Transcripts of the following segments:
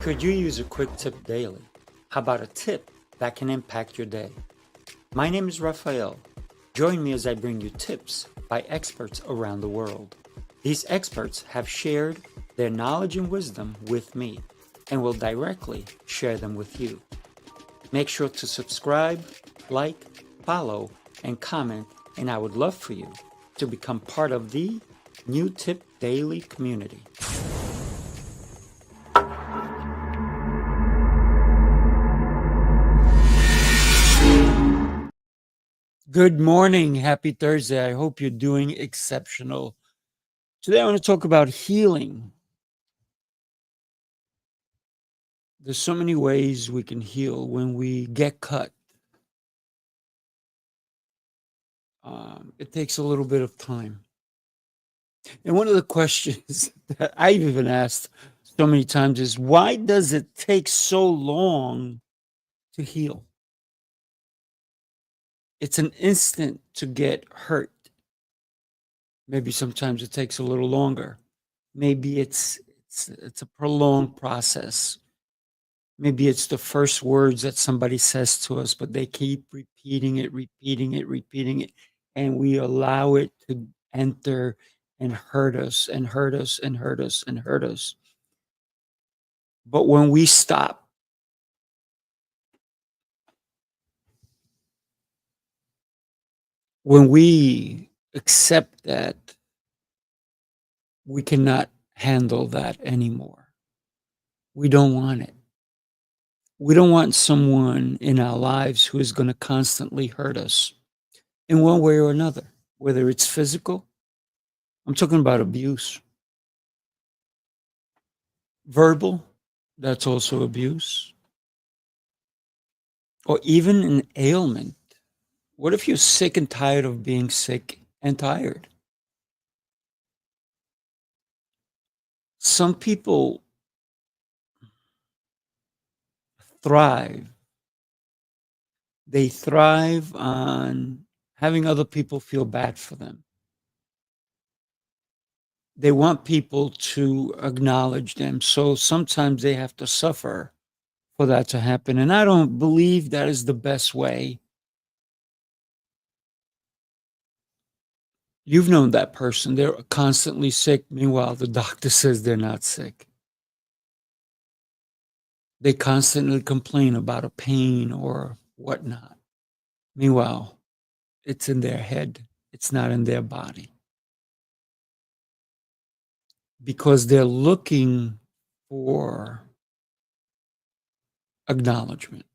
Could you use a quick tip daily? How about a tip that can impact your day? My name is Raphael. Join me as I bring you tips by experts around the world. These experts have shared their knowledge and wisdom with me and will directly share them with you. Make sure to subscribe, like, follow, and comment, and I would love for you to become part of the New Tip Daily community. Good morning. Happy Thursday. I hope you're doing exceptional. Today I want to talk about healing. There's so many ways we can heal when we get cut. It takes a little bit of time. And one of the questions that I've even asked so many times is, why does it take so long to heal? It's an instant to get hurt. Maybe sometimes it takes a little longer. Maybe it's a prolonged process. Maybe it's the first words that somebody says to us, but they keep repeating it, repeating it, and we allow it to enter and hurt us and hurt us and hurt us and hurt us. But when we stop, when we accept that we cannot handle that anymore, we don't want it. We don't want someone in our lives who is going to constantly hurt us in one way or another, whether it's physical. I'm talking about abuse. Verbal, that's also abuse. Or even an ailment. What if you're sick and tired of being sick and tired? Some people thrive. They thrive on having other people feel bad for them. They want people to acknowledge them. So sometimes they have to suffer for that to happen. And I don't believe that is the best way. You've known that person. They're constantly sick. Meanwhile, the doctor says they're not sick. They constantly complain about a pain or whatnot. Meanwhile, it's in their head. It's not in their body. Because they're looking for acknowledgement.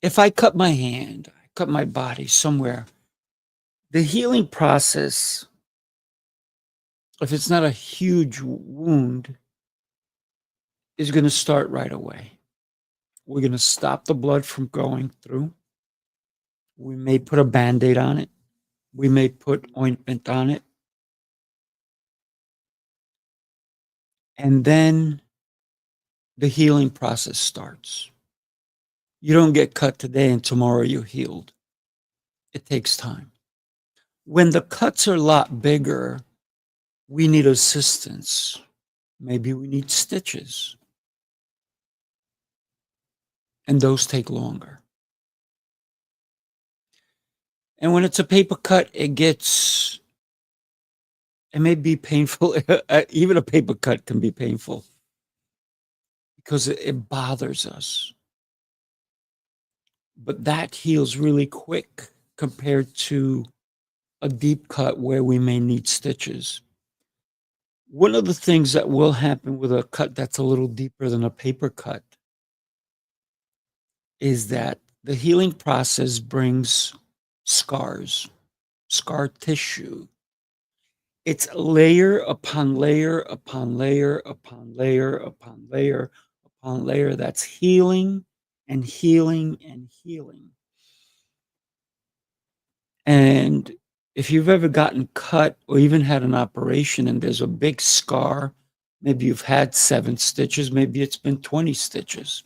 If I cut my hand, I cut my body somewhere, the healing process, if it's not a huge wound, is going to start right away. We're going to stop the blood from going through. We may put a Band-Aid on it. We may put ointment on it. And then the healing process starts. You don't get cut today and tomorrow you're healed. It takes time. When the cuts are a lot bigger, we need assistance. Maybe we need stitches. And those take longer. And when it's a paper cut, it may be painful. Even a paper cut can be painful because it bothers us. But that heals really quick compared to a deep cut where we may need stitches. One of the things that will happen with a cut that's a little deeper than a paper cut is that the healing process brings scars, scar tissue. It's layer upon layer upon layer upon layer upon layer upon layer that's healing and healing and healing. And if you've ever gotten cut or even had an operation and there's a big scar, maybe you've had 7 stitches, maybe it's been 20 stitches.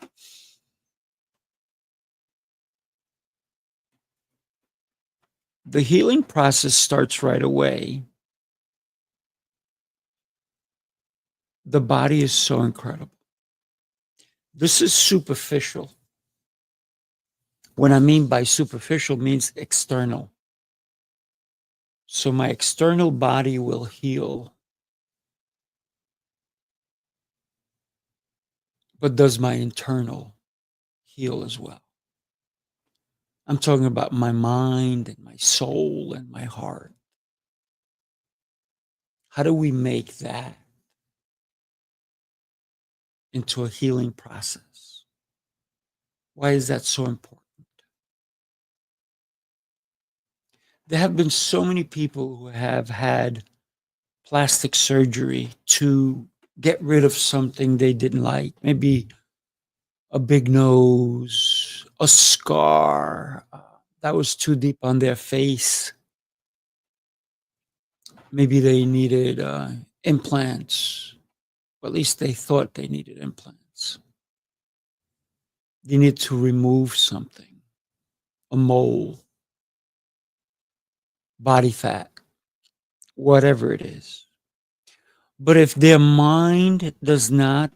The healing process starts right away. The body is so incredible. This is superficial. What I mean by superficial means external. So my external body will heal, but does my internal heal as well? I'm talking about my mind and my soul and my heart. How do we make that into a healing process? Why is that so important? There have been so many people who have had plastic surgery to get rid of something they didn't like, maybe a big nose, a scar that was too deep on their face. Maybe they needed implants, or at least they thought they needed implants. They need to remove something, a mole, body fat, whatever it is. But if their mind does not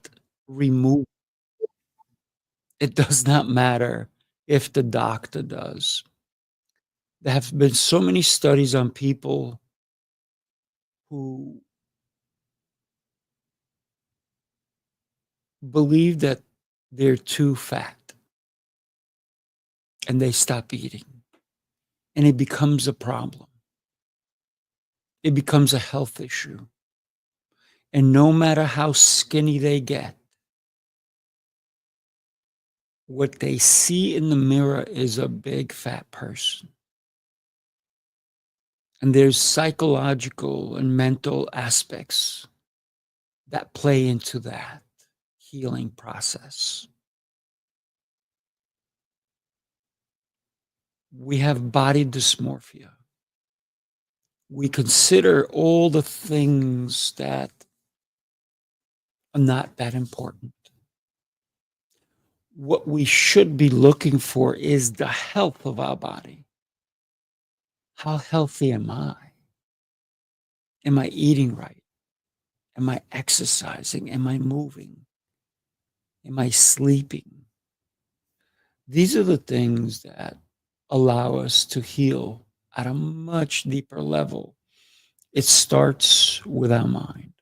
remove, it does not matter if the doctor does. There have been so many studies on people who believe that they're too fat and they stop eating, and it becomes a problem. It becomes a health issue. And no matter how skinny they get, what they see in the mirror is a big fat person. And there's psychological and mental aspects that play into that healing process. We have body dysmorphia. We consider all the things that are not that important. What we should be looking for is the health of our body. How healthy am I? Am I eating right? Am I exercising? Am I moving? Am I sleeping? These are the things that allow us to heal at a much deeper level. It starts with our mind.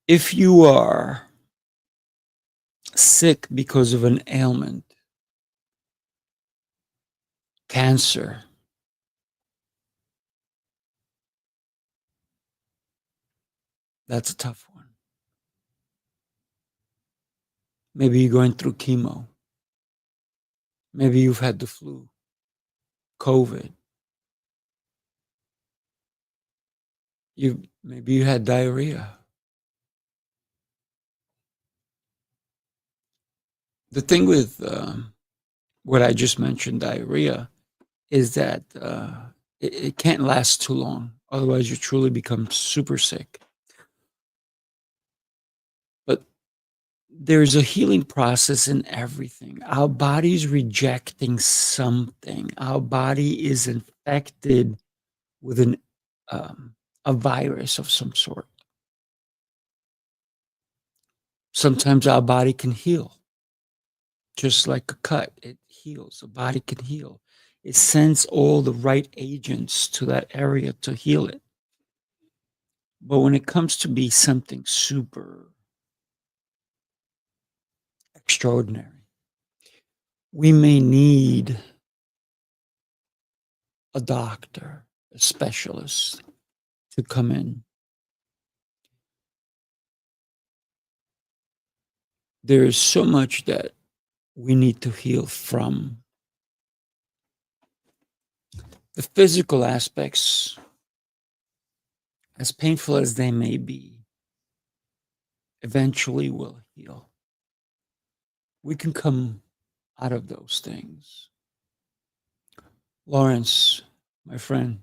If you are sick because of an ailment, cancer, that's a tough one. Maybe you're going through chemo. Maybe you've had the flu, COVID. Maybe you had diarrhea. The thing with what I just mentioned, diarrhea, is that it can't last too long. Otherwise, you truly become super sick. But there's a healing process in everything. Our body's rejecting something. Our body is infected with a virus of some sort. Sometimes our body can heal, just like a cut. It heals. A body can heal. It sends all the right agents to that area to heal it. But when it comes to be something super extraordinary, we may need a doctor, a specialist to come in. There is so much that we need to heal from. The physical aspects, as painful as they may be, eventually will heal. We can come out of those things. Lawrence, my friend,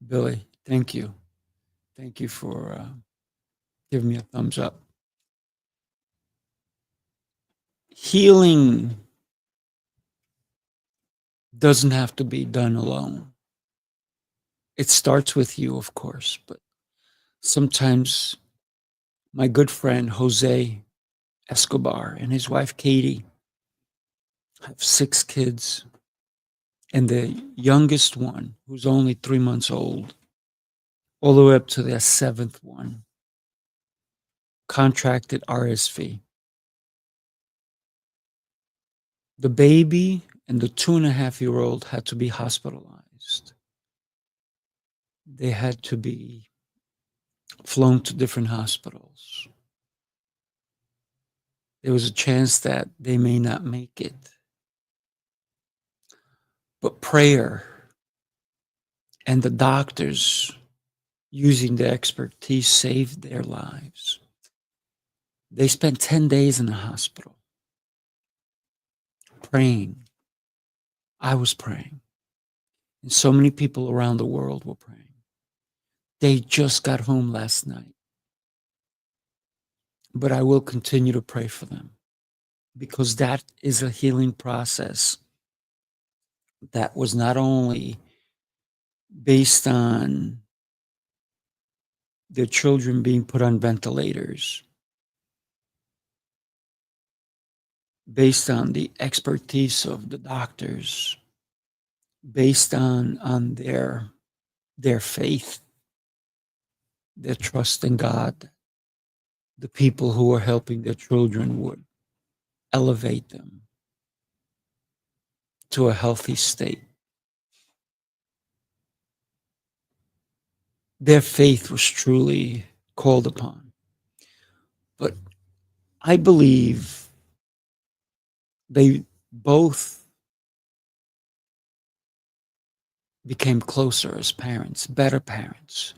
Billy, thank you. Thank you for giving me a thumbs up. Healing doesn't have to be done alone. It starts with you, of course, but sometimes my good friend Jose Escobar and his wife Katie have 6 kids, and the youngest one, who's only 3 months old, all the way up to their seventh one, contracted RSV. The baby and the 2.5-year-old had to be hospitalized. They had to be flown to different hospitals. There was a chance that they may not make it. But prayer and the doctors using their expertise saved their lives. They spent 10 days in the hospital praying. I was praying. And so many people around the world were praying. They just got home last night. But I will continue to pray for them because that is a healing process that was not only based on their children being put on ventilators, based on the expertise of the doctors, based on their faith, their trust in God. The people who were helping their children would elevate them to a healthy state. Their faith was truly called upon. But I believe they both became closer as parents, better parents,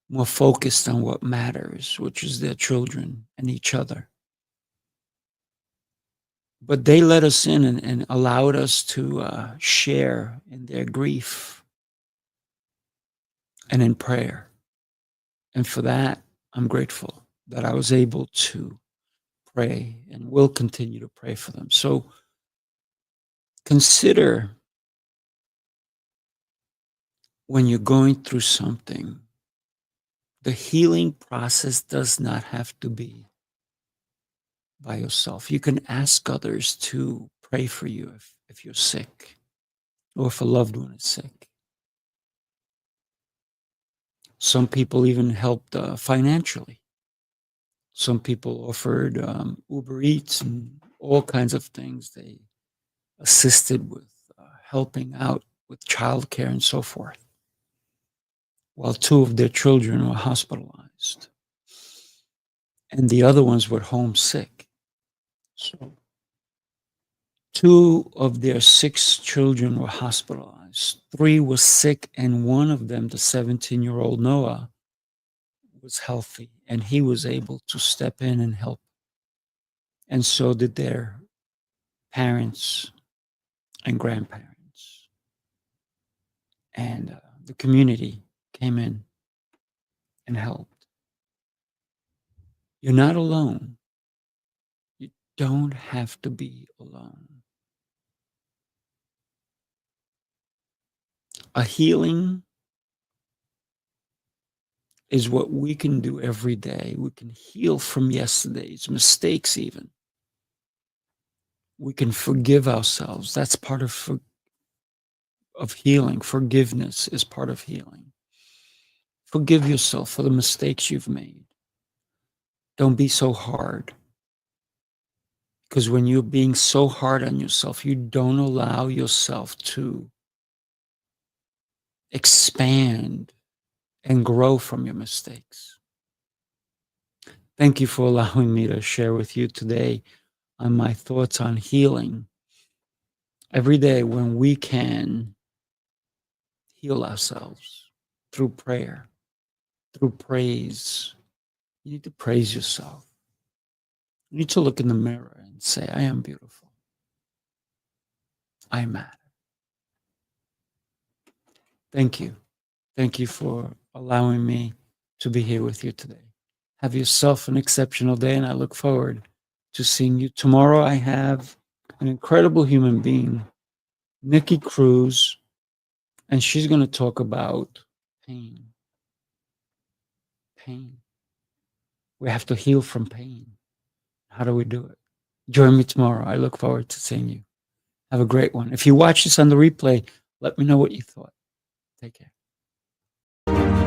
more focused on what matters, which is their children and each other. But they let us in and allowed us to share in their grief and in prayer. And for that, I'm grateful that I was able to pray and will continue to pray for them. So consider when you're going through something, the healing process does not have to be by yourself. You can ask others to pray for you if you're sick or if a loved one is sick. Some people even helped financially. Some people offered Uber Eats and all kinds of things. They assisted with helping out with childcare and so forth, while 2 of their children were hospitalized and the other ones were homesick. So 2 of their 6 children were hospitalized. 3 were sick, and one of them, the 17-year-old Noah, was healthy, and he was able to step in and help. And so did their parents and grandparents. And the community came in and helped. You're not alone. You don't have to be alone. A healing is what we can do every day. We can heal from yesterday's mistakes even. We can forgive ourselves. That's part of healing. Forgiveness is part of healing. Forgive yourself for the mistakes you've made. Don't be so hard. Because when you're being so hard on yourself, you don't allow yourself to expand and grow from your mistakes. Thank you for allowing me to share with you today on my thoughts on healing. Every day when we can heal ourselves through prayer, through praise, you need to praise yourself. You need to look in the mirror and say, I am beautiful. I matter. Thank you. Thank you for allowing me to be here with you today. Have yourself an exceptional day, and I look forward to seeing you. Tomorrow I have an incredible human being, Nikki Cruz, And she's going to talk about pain. Pain. We have to heal from pain. How do we do it? Join me tomorrow. I look forward to seeing you. Have a great one. If you watch this on the replay, let me know what you thought. Take care.